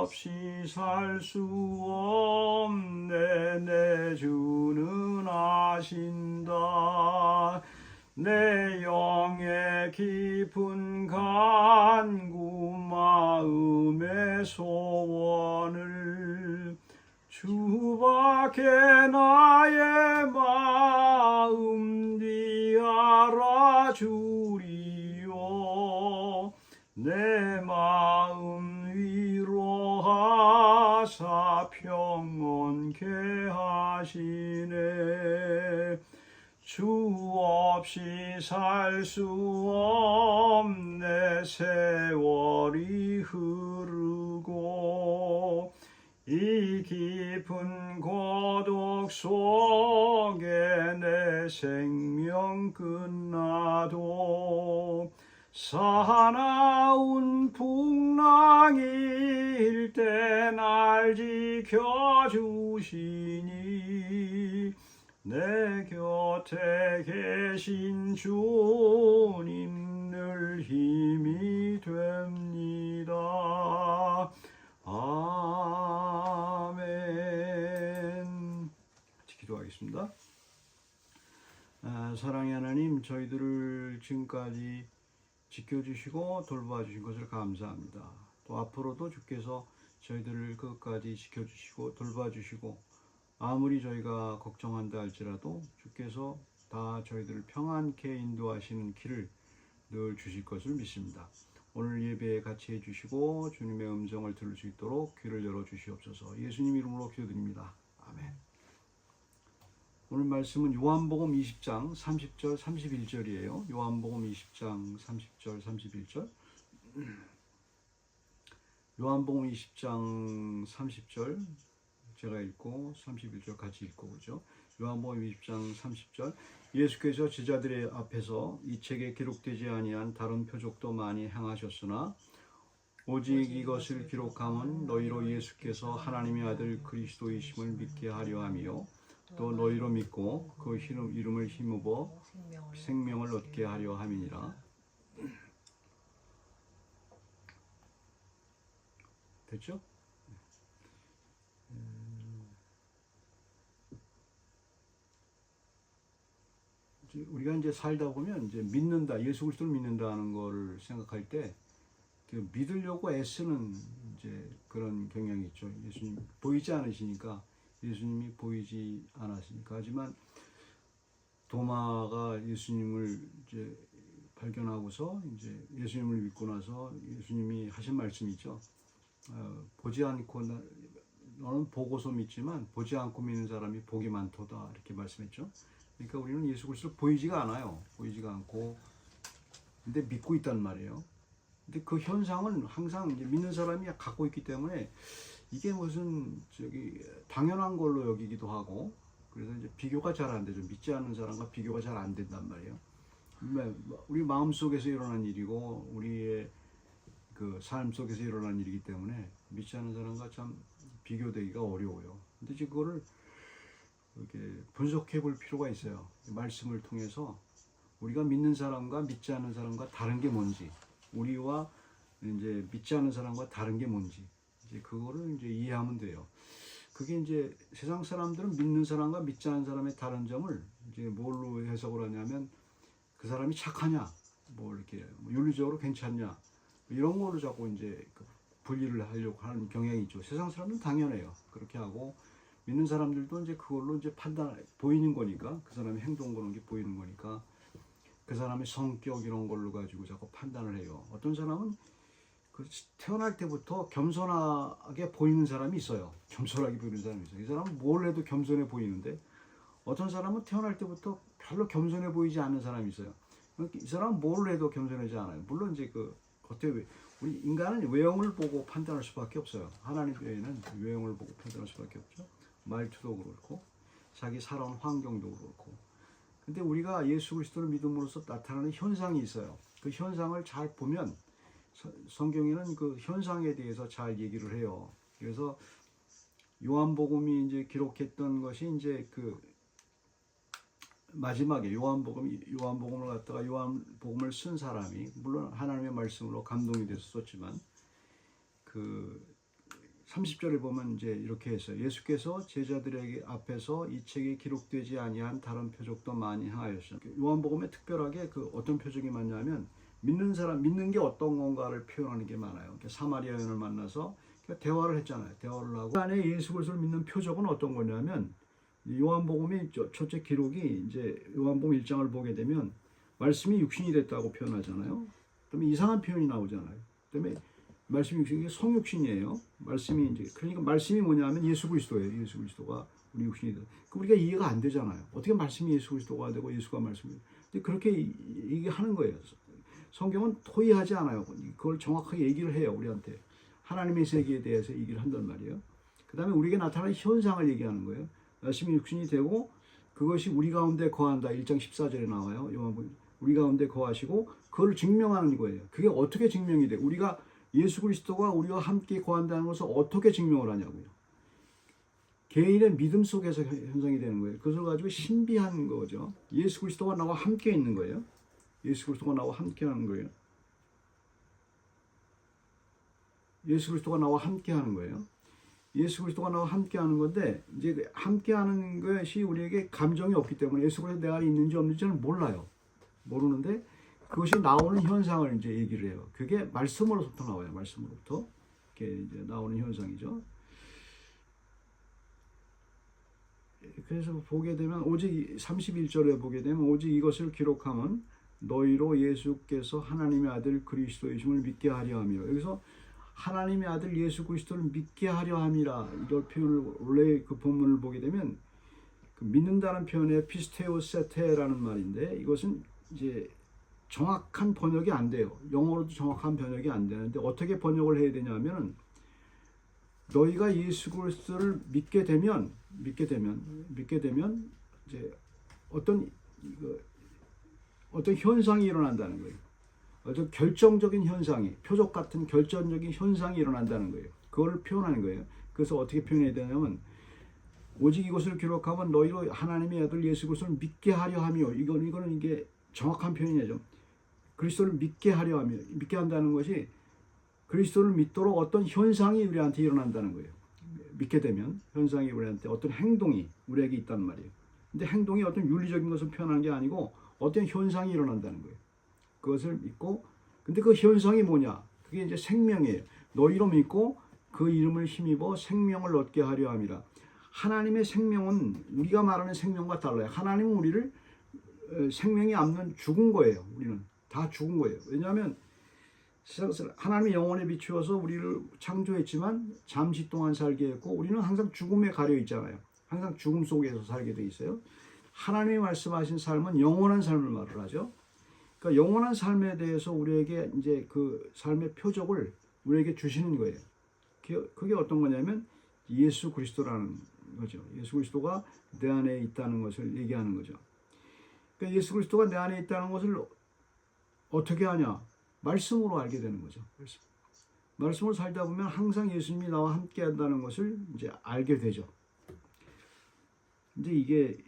없이 살 수 없네. 내 주는 아신다. 내 영의 깊은 간구 마음의 소원을 주밖에 나의 마음 네 알아주리요. 내 마음 위로하사 평온케 하시네. 주 없이 살 수 없네. 세월이 흐르고 이 깊은 고독 속에 내 생명 끝나도 사나운 풍랑일 때 날 지켜주시니 내 곁에 계신 주님 늘 힘이 됩니다. 아멘. 같이 기도하겠습니다. 사랑의 하나님, 저희들을 지금까지 지켜주시고 돌봐주신 것을 감사합니다. 또 앞으로도 주께서 저희들을 끝까지 지켜주시고 돌봐주시고 아무리 저희가 걱정한다 할지라도 주께서 다 저희들을 평안케 인도하시는 길을 늘 주실 것을 믿습니다. 오늘 예배에 같이 해주시고 주님의 음성을 들을 수 있도록 귀를 열어주시옵소서. 예수님 이름으로 기도드립니다. 아멘. 오늘 말씀은 요한복음 20장 30절 31절이에요. 요한복음 20장 30절 31절. 요한복음 20장 30절 제가 읽고 31절 같이 읽고 보죠. 요한복음 20장 30절. 예수께서 제자들의 앞에서 이 책에 기록되지 아니한 다른 표적도 많이 행하셨으나 오직 이것을 기록함은 너희로 예수께서 하나님의 아들 그리스도이심을 믿게 하려 함이요 또 너희로 믿고 그 이름을 힘입어 생명을 얻게 하려 함이니라. 됐죠? 우리가 이제 살다 보면 이제 믿는다, 예수 그리스도를 믿는다는 거를 생각할 때 믿으려고 애쓰는 이제 그런 경향이 있죠. 예수님 보이지 않으시니까, 예수님이 보이지 않았으니까. 하지만 도마가 예수님을 이제 발견하고서 이제 예수님을 믿고 나서 예수님이 하신 말씀이 있죠. 보지 않고 너는 보고서 믿지만 보지 않고 믿는 사람이 복이 많도다, 이렇게 말씀했죠. 그러니까 우리는 예수 그리스도를 보이지가 않아요. 보이지가 않고 근데 믿고 있단 말이에요. 근데 그 현상은 항상 이제 믿는 사람이 갖고 있기 때문에 이게 무슨 당연한 걸로 여기기도 하고, 그래서 이제 비교가 잘 안 되죠. 믿지 않는 사람과 비교가 잘 안 된단 말이에요. 우리 마음 속에서 일어난 일이고 우리의 그 삶 속에서 일어난 일이기 때문에 믿지 않는 사람과 참 비교되기가 어려워요. 근데 이제 그거를 이렇게 분석해 볼 필요가 있어요. 말씀을 통해서 우리가 믿는 사람과 믿지 않는 사람과 다른 게 뭔지, 우리와 이제 믿지 않는 사람과 다른 게 뭔지, 이제 그거를 이제 이해하면 돼요. 그게 이제 세상 사람들은 믿는 사람과 믿지 않는 사람의 다른 점을 이제 뭘로 해석을 하냐면 그 사람이 착하냐, 뭐 이렇게 윤리적으로 괜찮냐, 이런 거로 자꾸 이제 분리를 하려고 하는 경향이 있죠. 세상 사람들은 당연해요. 그렇게 하고 믿는 사람들도 이제 그걸로 이제 보이는 거니까, 그 사람의 행동 그런 게 보이는 거니까 그 사람의 성격 이런 걸로 가지고 자꾸 판단을 해요. 어떤 사람은 태어날 때부터 겸손하게 보이는 사람이 있어요. 겸손하게 보이는 사람이 있어요. 이 사람은 뭘 해도 겸손해 보이는데, 어떤 사람은 태어날 때부터 별로 겸손해 보이지 않는 사람이 있어요. 이 사람은 뭘 해도 겸손하지 않아요. 물론 이제 우리 인간은 외형을 보고 판단할 수밖에 없어요. 하나님 외에는 외형을 보고 판단할 수밖에 없죠. 말투도 그렇고 자기 살아온 환경도 그렇고. 근데 우리가 예수 그리스도를 믿음으로써 나타나는 현상이 있어요. 그 현상을 잘 보면 성경에는 그 현상에 대해서 잘 얘기를 해요. 그래서 요한복음이 이제 기록했던 것이 이제 그 마지막에 요한복음을 갖다가 요한복음을 쓴 사람이 물론 하나님의 말씀으로 감동이 돼서 썼지만 그 30절에 보면 이제 이렇게 했어요. 예수께서 제자들에게 앞에서 이 책에 기록되지 아니한 다른 표적도 많이 하였어요. 요한복음에 특별하게 그 어떤 표적이 많냐면 믿는 사람, 믿는 게 어떤 건가를 표현하는 게 많아요. 사마리아 여인을 만나서 대화를 했잖아요. 대화를 하고 그 안에 예수 그리스도를 믿는 표적은 어떤 거냐면 요한복음의 첫째 기록이 이제 요한복음 1장을 보게 되면 말씀이 육신이 됐다고 표현하잖아요. 그다음에 이상한 표현이 나오잖아요. 그다음에 말씀이 육신이 성육신이에요. 말씀이 이제 그러니까 말씀이 뭐냐면 예수 그리스도예요. 예수 그리스도가 우리 육신이 돼. 우리가 이해가 안 되잖아요. 어떻게 말씀이 예수 그리스도가 되고 예수가 말씀이 그렇게 얘기하는 거예요. 성경은 토의하지 않아요. 그걸 정확하게 얘기를 해요. 우리한테 하나님의 세계에 대해서 얘기를 한단 말이에요. 그 다음에 우리에게 나타나는 현상을 얘기하는 거예요. 말씀이 육신이 되고 그것이 우리 가운데 거한다. 1장 14절에 나와요. 요한복음 우리 가운데 거하시고 그걸 증명하는 거예요. 그게 어떻게 증명이 돼? 우리가 예수 그리스도가 우리와 함께 거한다는 것을 어떻게 증명을 하냐고요. 개인의 믿음 속에서 현상이 되는 거예요. 그것을 가지고 신비한 거죠. 예수 그리스도가 나와 함께 있는 거예요. 예수 그리스도가 나와 함께 하는 거예요. 예수 그리스도가 나와 함께 하는 거예요. 예수 그리스도가 나와 함께 하는 건데 이제 함께 하는 것이 우리에게 감정이 없기 때문에 예수 그리스도 내 안에 있는지 없는지는 몰라요. 모르는데 그것이 나오는 현상을 이제 얘기를 해요. 그게 말씀으로부터 나와요. 말씀으로부터 이렇게 이제 나오는 현상이죠. 그래서 보게 되면 오직 31절에 보게 되면 오직 이것을 기록하면 너희로 예수께서 하나님의 아들 그리스도이심을 믿게 하려 함이라. 여기서 하나님의 아들 예수 그리스도를 믿게 하려 함이라 이런 표현을 원래 그 본문을 보게 되면 그 믿는다는 표현에 피스테오세테라는 말인데 이것은 이제 정확한 번역이 안 돼요. 영어로도 정확한 번역이 안 되는데 어떻게 번역을 해야 되냐면은 너희가 예수 그리스도를 믿게 되면 이제 어떤 현상이 일어난다는 거예요. 어떤 결정적인 현상이 표적 같은 결정적인 현상이 일어난다는 거예요. 그걸 표현하는 거예요. 그래서 어떻게 표현해야 되냐면 오직 이것을 기록하면 너희로 하나님의 아들 예수 그리스도를 믿게 하려 하며 이거는 이게 정확한 표현이죠. 그리스도를 믿게 하려 하며 믿게 한다는 것이 그리스도를 믿도록 어떤 현상이 우리한테 일어난다는 거예요. 믿게 되면 현상이 우리한테 어떤 행동이 우리에게 있단 말이에요. 근데 행동이 어떤 윤리적인 것을 표현하는 게 아니고 어떤 현상이 일어난다는 거예요. 그것을 믿고 근데 그 현상이 뭐냐? 그게 이제 생명이에요. 너희로 믿고 그 이름을 힘입어 생명을 얻게 하려 함이라. 하나님의 생명은 우리가 말하는 생명과 달라요. 하나님은 우리를 생명이 없는 죽은 거예요. 우리는 다 죽은 거예요. 왜냐하면 하나님의 영혼에 비추어서 우리를 창조했지만 잠시 동안 살게 했고 우리는 항상 죽음에 가려 있잖아요. 항상 죽음 속에서 살게 돼 있어요. 하나님이 말씀하신 삶은 영원한 삶을 말을 하죠. 그러니까 영원한 삶에 대해서 우리에게 이제 그 삶의 표적을 우리에게 주시는 거예요. 그게 어떤 거냐면 예수 그리스도라는 거죠. 예수 그리스도가 내 안에 있다는 것을 얘기하는 거죠. 그러니까 예수 그리스도가 내 안에 있다는 것을 어떻게 하냐? 말씀으로 알게 되는 거죠. 말씀으로 살다 보면 항상 예수님이 나와 함께 한다는 것을 이제 알게 되죠. 근데 이게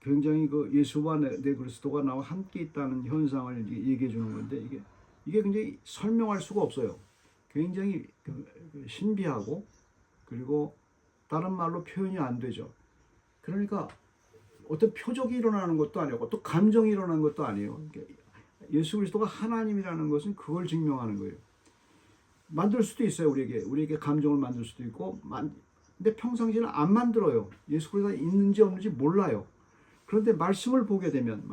굉장히 그 예수와 내 그리스도가 나와 함께 있다는 현상을 얘기해 주는 건데 이게 굉장히 설명할 수가 없어요. 굉장히 신비하고 그리고 다른 말로 표현이 안 되죠. 그러니까 어떤 표적이 일어나는 것도 아니고 어떤 감정이 일어나는 것도 아니에요. 예수 그리스도가 하나님이라는 것은 그걸 증명하는 거예요. 만들 수도 있어요. 우리에게 감정을 만들 수도 있고 근데 평상시에는 안 만들어요. 예수 그리스도가 있는지 없는지 몰라요. 그런데 말씀을 보게 되면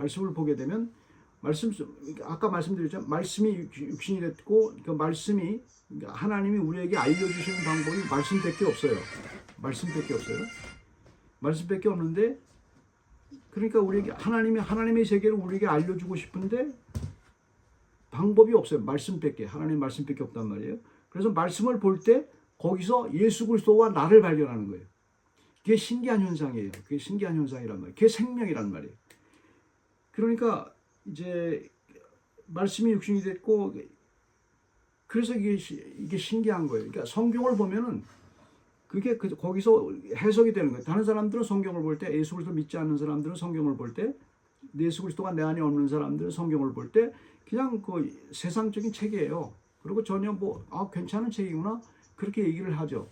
아까 말씀드렸죠. 말씀이 육신이 됐고 그 말씀이 하나님이 우리에게 알려주시는 방법이 말씀밖에 없어요. 말씀밖에 없는데 그러니까 우리에게 하나님의 세계를 우리에게 알려주고 싶은데 방법이 없어요. 하나님의 말씀밖에 없단 말이에요. 그래서 말씀을 볼 때 거기서 예수 그리스도와 나를 발견하는 거예요. 그게 신기한 현상이에요. 그게 신기한 현상이란 말이에요. 그게 생명이란 말이에요. 그러니까 이제 말씀이 육신이 됐고 그래서 이게 신기한 거예요. 그러니까 성경을 보면은 그게 거기서 해석이 되는 거예요. 다른 사람들은 성경을 볼 때 예수 그리스도 믿지 않는 사람들은 성경을 볼 때 예수 그리스도가 내 안에 없는 사람들은 성경을 볼 때 그냥 그 세상적인 책이에요. 그리고 전혀 괜찮은 책이구나. 그렇게 얘기를 하죠.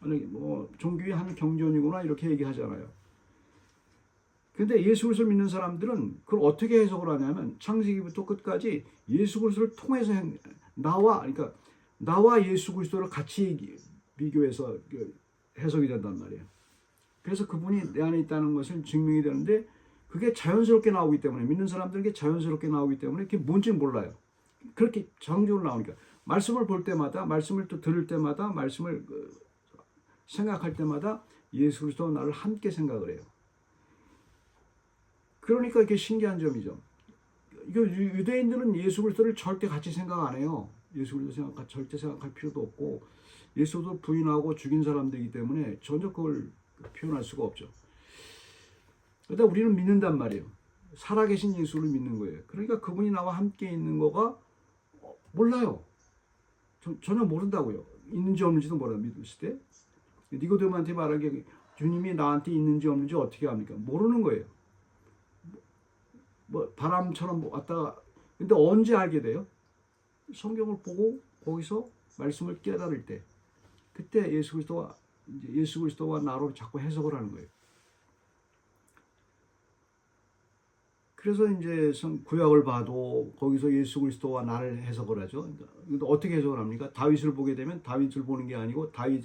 아니 뭐 종교의 한 경전이구나 이렇게 얘기하잖아요. 근데 예수 그리스도를 믿는 사람들은 그걸 어떻게 해석을 하냐면 창세기부터 끝까지 예수 그리스도를 통해서 그러니까 나와 예수 그리스도를 같이 비교해서 해석이 된단 말이에요. 그래서 그분이 내 안에 있다는 것을 증명이 되는데 그게 자연스럽게 나오기 때문에 믿는 사람들에게 자연스럽게 나오기 때문에 그게 뭔지 몰라요. 그렇게 정적으로 나오니까 말씀을 볼 때마다 말씀을 또 들을 때마다 말씀을 생각할 때마다 예수 그리스도와 나를 함께 생각을 해요. 그러니까 이게 신기한 점이죠. 이거 유대인들은 예수 그리스도를 절대 같이 생각 안 해요. 예수 그리스도 절대 생각할 필요도 없고 예수도 부인하고 죽인 사람들이기 때문에 전혀 그걸 표현할 수가 없죠. 그러다 우리는 믿는단 말이에요. 살아계신 예수를 믿는 거예요. 그러니까 그분이 나와 함께 있는 거가 몰라요. 전혀 모른다고요. 있는지 없는지도 몰라요. 믿었을 때. 니고데모한테 말하기에 주님이 나한테 있는지 없는지 어떻게 합니까? 모르는 거예요. 뭐 바람처럼 왔다가 근데 언제 알게 돼요? 성경을 보고 거기서 말씀을 깨달을 때 그때 예수 그리스도와 나로 자꾸 해석을 하는 거예요. 그래서 이제 구약을 봐도 거기서 예수 그리스도와 나를 해석을 하죠. 근데 어떻게 해석을 합니까? 다윗을 보게 되면 다윗을 보는 게 아니고 다윗이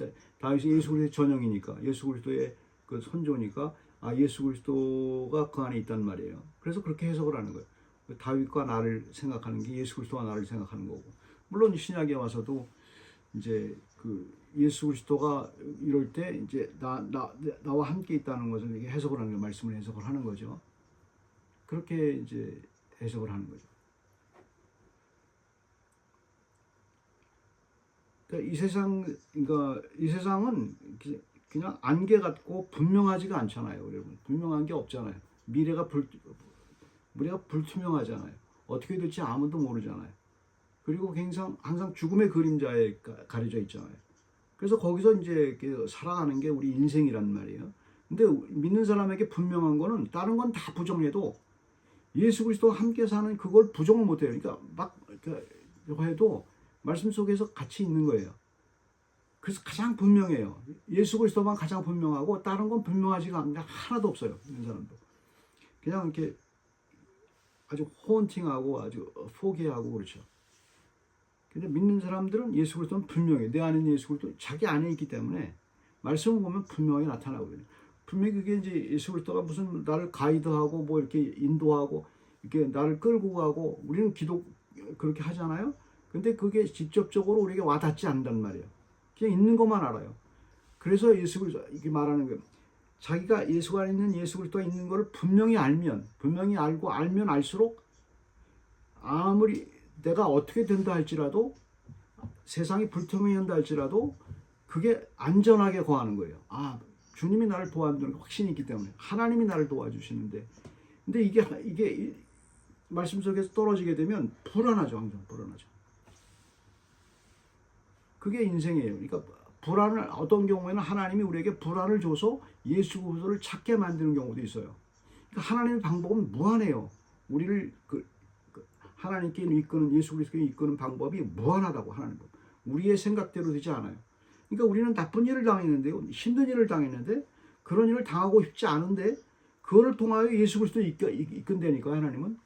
예수 그리스도의 전형이니까 예수 그리스도의 그 선조니까 예수 그리스도가 그 안에 있단 말이에요. 그래서 그렇게 해석을 하는 거예요. 다윗과 나를 생각하는 게 예수 그리스도와 나를 생각하는 거고. 물론 신약에 와서도 이제 그 예수 그리스도가 이럴 때 이제 나와 함께 있다는 것을 해석을 하는 거예요. 말씀을 해석을 하는 거죠. 그렇게 이제 해석을 하는 거죠. 그러니까 이 세상은 그냥 안개 같고 분명하지가 않잖아요, 여러분. 분명한 게 없잖아요. 미래가 불투명하잖아요. 어떻게 될지 아무도 모르잖아요. 그리고 항상 죽음의 그림자에 가려져 있잖아요. 그래서 거기서 이제 살아가는 게 우리 인생이란 말이에요. 근데 믿는 사람에게 분명한 거는 다른 건 다 부정해도 예수 그리스도와 함께 사는 그걸 부정을 못해요. 그러니까 막 해도 말씀 속에서 같이 있는 거예요. 그래서 가장 분명해요. 예수 그리스도만 가장 분명하고 다른 건 분명하지가 않는데 하나도 없어요. 있는 사람도. 그냥 이렇게 아주 호언팅하고 아주 포기하고 그렇죠. 근데 믿는 사람들은 예수 그리스도는 분명해요. 내 안에 있는 예수 그리스도 자기 안에 있기 때문에 말씀을 보면 분명하게 나타나거든요. 분명히 그게 이제 예수 그리스도가 무슨 나를 가이드하고 뭐 이렇게 인도하고 이렇게 나를 끌고 가고 우리는 기도 그렇게 하잖아요. 근데 그게 직접적으로 우리에게 와닿지 않는단 말이에요. 그냥 있는 것만 알아요. 그래서 예수 그리스도 이렇게 말하는 거예요. 자기가 예수가 있는 예수 그리스도가 있는 것을 분명히 알고 알면 알수록 아무리 내가 어떻게 된다 할지라도 세상이 불투명한다 할지라도 그게 안전하게 거하는 거예요. 주님이 나를 도와주는 확신이 있기 때문에 하나님이 나를 도와주시는데 근데 이게 말씀 속에서 떨어지게 되면 불안하죠. 항상 불안하죠. 그게 인생이에요. 그러니까 불안을 어떤 경우에는 하나님이 우리에게 불안을 줘서 예수 그리스도를 찾게 만드는 경우도 있어요. 그러니까 하나님의 방법은 무한해요. 우리를 하나님께 이끄는 예수 그리스도께 이끄는 방법이 무한하다고 하나님. 우리의 생각대로 되지 않아요. 그러니까 우리는 나쁜 일을 당했는데요. 힘든 일을 당했는데 그런 일을 당하고 싶지 않은데 그거를 통하여 예수 그리스도를 이끈다니까 하나님은.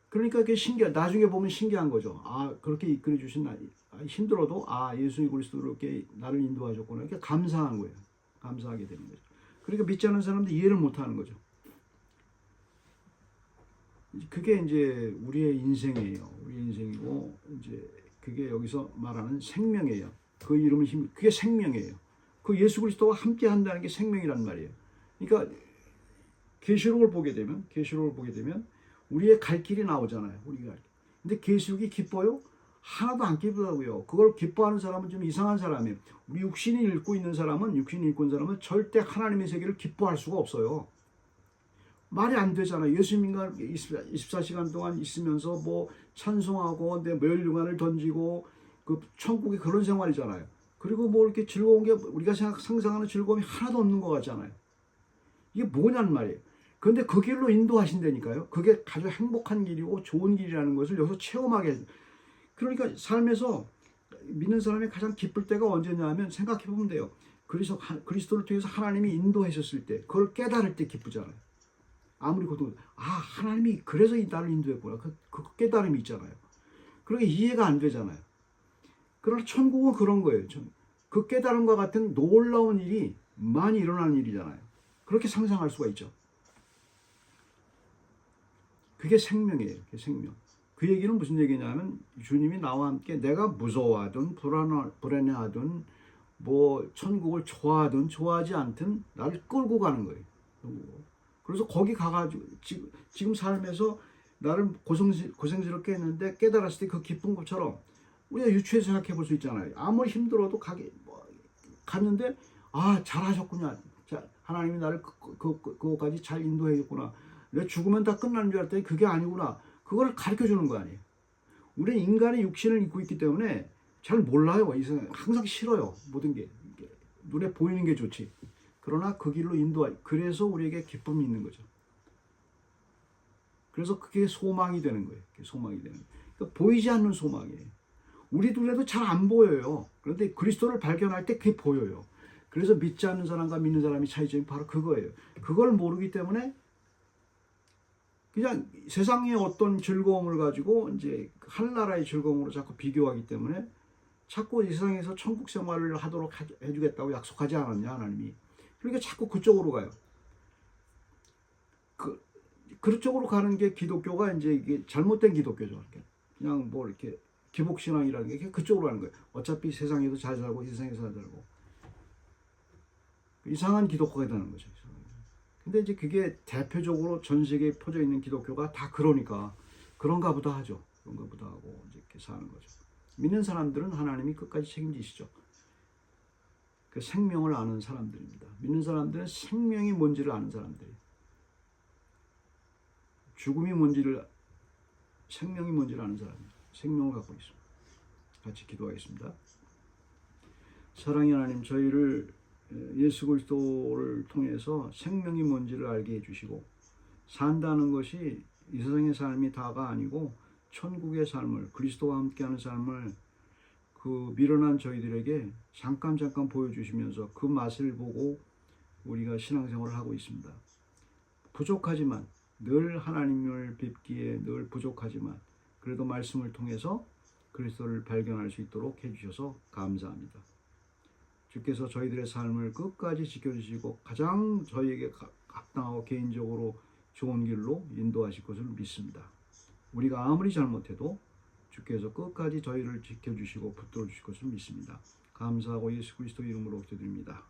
그러니까 그게 나중에 보면 신기한 거죠. 그렇게 이끌어 주신 힘들어도 예수 그리스도로 이렇게 나를 인도하셨구나. 이렇게 감사한 거예요. 감사하게 되는 거죠. 그러니까 믿지 않는 사람들 이해를 못 하는 거죠. 그게 이제 우리의 인생이에요. 우리의 인생이고 이제 그게 여기서 말하는 생명이에요. 그 이름은 그게 생명이에요. 그 예수 그리스도와 함께 한다는 게 생명이란 말이에요. 그러니까 계시록을 보게 되면 우리의 갈 길이 나오잖아요. 우리가. 근데 계시록이 기뻐요? 하나도 안 기쁘다고요. 그걸 기뻐하는 사람은 좀 이상한 사람이에요. 우리 육신이 읽고 있는 사람은 절대 하나님의 세계를 기뻐할 수가 없어요. 말이 안 되잖아요. 예수님과 24시간 동안 있으면서 뭐 찬송하고 내 멸류관을 던지고 그 천국의 그런 생활이잖아요. 그리고 뭐 이렇게 즐거운 게 우리가 상상하는 즐거움이 하나도 없는 것 같잖아요. 이게 뭐냐는 말이에요. 그런데 그 길로 인도하신다니까요. 그게 아주 행복한 길이고 좋은 길이라는 것을 여기서 체험하게 해요. 그러니까 삶에서 믿는 사람이 가장 기쁠 때가 언제냐면 생각해 보면 돼요. 그리스도를 통해서 하나님이 인도하셨을 때, 그걸 깨달을 때 기쁘잖아요. 아무리 고통, 하나님이 그래서 나를 인도했구나. 그 깨달음이 있잖아요. 그러게 이해가 안 되잖아요. 그러나 천국은 그런 거예요. 그 깨달음과 같은 놀라운 일이 많이 일어나는 일이잖아요. 그렇게 상상할 수가 있죠. 그게 생명이에요. 그게 생명. 그 얘기는 무슨 얘기냐면 주님이 나와 함께 내가 무서워하든 불안해하든 뭐 천국을 좋아하든 좋아하지 않든 나를 끌고 가는 거예요. 그래서 거기 가가지고 지금 삶에서 나를 고생스럽게 했는데 깨달았을 때 그 기쁜 것처럼 우리가 유추해서 생각해 볼 수 있잖아요. 아무리 힘들어도 갔는데 잘하셨구나. 하나님이 나를 그거까지 잘 인도해줬구나. 내 죽으면 다 끝나는 줄 알았더니 그게 아니구나. 그걸 가르쳐 주는 거 아니에요. 우리는 인간의 육신을 입고 있기 때문에 잘 몰라요. 이 세상 항상 싫어요. 모든 게 눈에 보이는 게 좋지. 그러나 그 길로 그래서 우리에게 기쁨이 있는 거죠. 그래서 그게 소망이 되는 거예요. 소망이 되는 거예요. 그러니까 보이지 않는 소망이에요. 우리 눈에도 잘 안 보여요. 그런데 그리스도를 발견할 때 그게 보여요. 그래서 믿지 않는 사람과 믿는 사람이 차이점이 바로 그거예요. 그걸 모르기 때문에 그냥 세상의 어떤 즐거움을 가지고 이제 하늘나라의 즐거움으로 자꾸 비교하기 때문에 자꾸 이 세상에서 천국 생활을 하도록 해주겠다고 약속하지 않았냐 하나님이. 그러니까 자꾸 그쪽으로 가요. 그쪽으로 가는 게 기독교가 이제 이게 잘못된 기독교죠. 그냥 뭐 이렇게 기복신앙이라는 게 그쪽으로 가는 거예요. 어차피 세상에도 잘 살고 이 세상에서 잘 살고 이상한 기독교가 되는 거죠. 근데 이제 그게 대표적으로 전 세계에 퍼져 있는 기독교가 다 그러니까 그런가 보다 하죠. 그런가 보다 하고 이제 이렇게 사는 거죠. 믿는 사람들은 하나님이 끝까지 책임지시죠. 그 생명을 아는 사람들입니다. 믿는 사람들은 생명이 뭔지를 아는 사람들이에요. 죽음이 뭔지를, 생명이 뭔지를 아는 사람이에요. 생명을 갖고 있습니다. 같이 기도하겠습니다. 사랑의 하나님, 저희를 예수 그리스도를 통해서 생명이 뭔지를 알게 해주시고 산다는 것이 이 세상의 삶이 다가 아니고 천국의 삶을, 그리스도와 함께하는 삶을 그 미련한 저희들에게 잠깐 보여주시면서 그 맛을 보고 우리가 신앙생활을 하고 있습니다. 부족하지만 늘 하나님을 뵙기에 늘 부족하지만 그래도 말씀을 통해서 그리스도를 발견할 수 있도록 해주셔서 감사합니다. 주께서 저희들의 삶을 끝까지 지켜주시고 가장 저희에게 합당하고 개인적으로 좋은 길로 인도하실 것을 믿습니다. 우리가 아무리 잘못해도 주께서 끝까지 저희를 지켜주시고 붙들어 주실 것을 믿습니다. 감사하고 예수 그리스도 이름으로 기도드립니다.